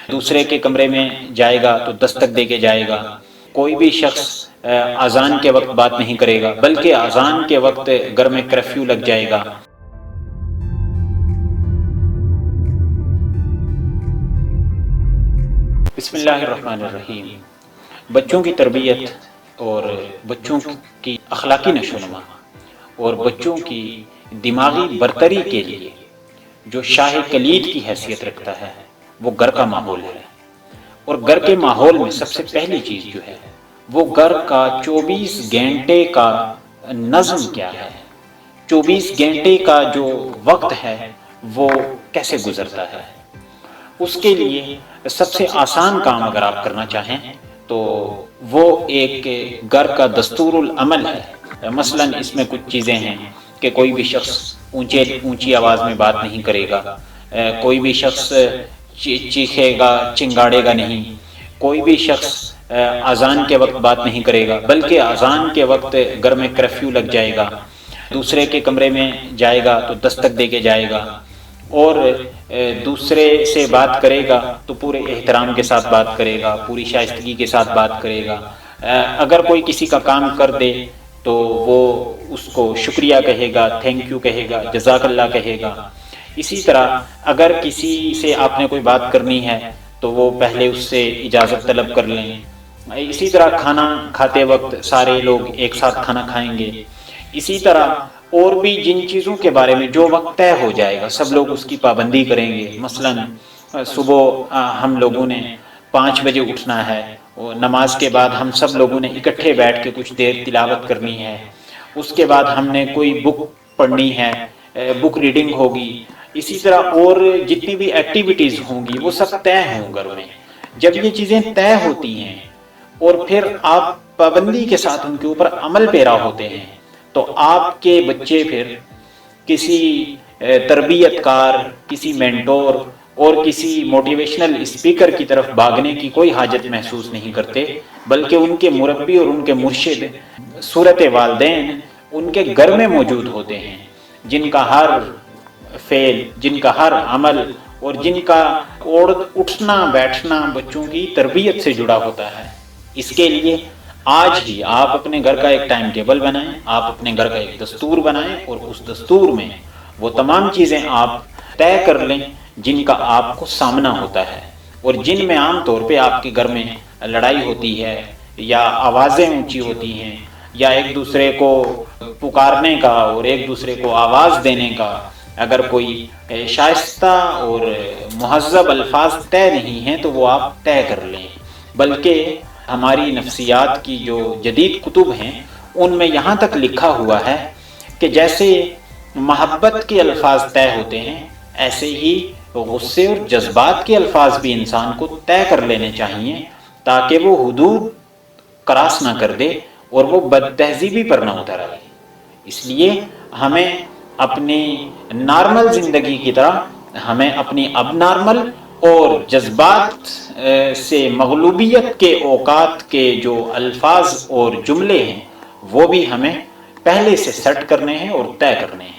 دوسرے کے کمرے میں جائے گا تو دستک دے کے جائے گا، کوئی بھی شخص اذان کے وقت بات نہیں کرے گا، بلکہ اذان کے وقت گھر میں کرفیو لگ جائے گا۔ بسم اللہ الرحمن الرحیم۔ بچوں کی تربیت اور بچوں کی اخلاقی نشو و نما اور بچوں کی دماغی برتری کے لیے جو شاہ کلید کی حیثیت رکھتا ہے وہ گھر کا ماحول ہے، اور گھر کے ماحول میں سب سے پہلی چیز جو ہے وہ گھر کا 24 گھنٹے کا نظم کیا ہے، 24 گھنٹے کا جو وقت ہے وہ کیسے گزرتا ہے۔ اس کے لیے سب سے آسان کام اگر آپ کرنا چاہیں تو وہ ایک گھر کا دستور العمل ہے۔ مثلا اس میں کچھ چیزیں ہیں کہ کوئی بھی شخص اونچی آواز میں بات نہیں کرے گا، کوئی بھی شخص چیخے گا چنگاڑے گا نہیں، کوئی بھی شخص اذان کے وقت بات نہیں کرے گا، بلکہ اذان کے وقت گھر میں کرفیو لگ جائے گا، دوسرے کے کمرے میں جائے گا تو دستک دے کے جائے گا، اور دوسرے سے بات کرے گا تو پورے احترام کے ساتھ بات کرے گا، پوری شائستگی کے ساتھ بات کرے گا۔ اگر کوئی کسی کا کام کر دے تو وہ اس کو شکریہ کہے گا، تھینک یو کہے گا، جزاک اللہ کہے گا۔ اسی طرح اگر کسی سے آپ نے کوئی بات کرنی ہے تو وہ پہلے اس سے اجازت طلب کر لیں۔ اسی طرح کھانا کھاتے وقت سارے لوگ ایک ساتھ کھانا کھائیں گے۔ اسی طرح اور بھی جن چیزوں کے بارے میں جو وقت طے ہو جائے گا سب لوگ اس کی پابندی کریں گے۔ مثلا صبح ہم لوگوں نے 5 بجے اٹھنا ہے، اور نماز کے بعد ہم سب لوگوں نے اکٹھے بیٹھ کے کچھ دیر تلاوت کرنی ہے، اس کے بعد ہم نے کوئی بک پڑھنی ہے، بک ریڈنگ ہوگی۔ اسی طرح اور جتنی بھی ایکٹیویٹیز ہوں گی وہ سب طے ہوں گھر میں۔ جب یہ چیزیں طے ہوتی ہیں اور پھر آپ پابندی کے ساتھ ان کے اوپر عمل پیرا ہوتے ہیں تو آپ کے بچے پھر کسی تربیت کار، کسی مینٹور اور کسی موٹیویشنل اسپیکر کی طرف بھاگنے کی کوئی حاجت محسوس نہیں کرتے، بلکہ ان کے مربی اور ان کے مرشد صورت والدین ان کے گھر میں موجود ہوتے ہیں، جن کا ہر فعل، جن کا ہر عمل اور جن کا اٹھنا بیٹھنا بچوں کی تربیت سے جڑا ہوتا ہے۔ اس کے لیے آج ہی آپ اپنے گھر کا ایک ٹائم ٹیبل بنائیں، آپ اپنے گھر کا ایک دستور بنائیں، اور اس دستور میں وہ تمام چیزیں آپ طے کر لیں جن کا آپ کو سامنا ہوتا ہے، اور جن میں عام طور پہ آپ کے گھر میں لڑائی ہوتی ہے یا آوازیں اونچی ہوتی ہیں یا ایک دوسرے کو پکارنے کا اور ایک دوسرے کو آواز دینے کا اگر کوئی شائستہ اور مہذب الفاظ طے نہیں ہیں تو وہ آپ طے کر لیں۔ بلکہ ہماری نفسیات کی جو جدید کتب ہیں ان میں یہاں تک لکھا ہوا ہے کہ جیسے محبت کے الفاظ طے ہوتے ہیں ایسے ہی غصے اور جذبات کے الفاظ بھی انسان کو طے کر لینے چاہیے تاکہ وہ حدود کراس نہ کر دے اور وہ بد تہذیبی پر نہ اتر آئے۔ اس لیے ہمیں اپنی نارمل زندگی کی طرح ہمیں اپنی اب نارمل اور جذبات سے مغلوبیت کے اوقات کے جو الفاظ اور جملے ہیں وہ بھی ہمیں پہلے سے سیٹ کرنے ہیں اور طے کرنے ہیں۔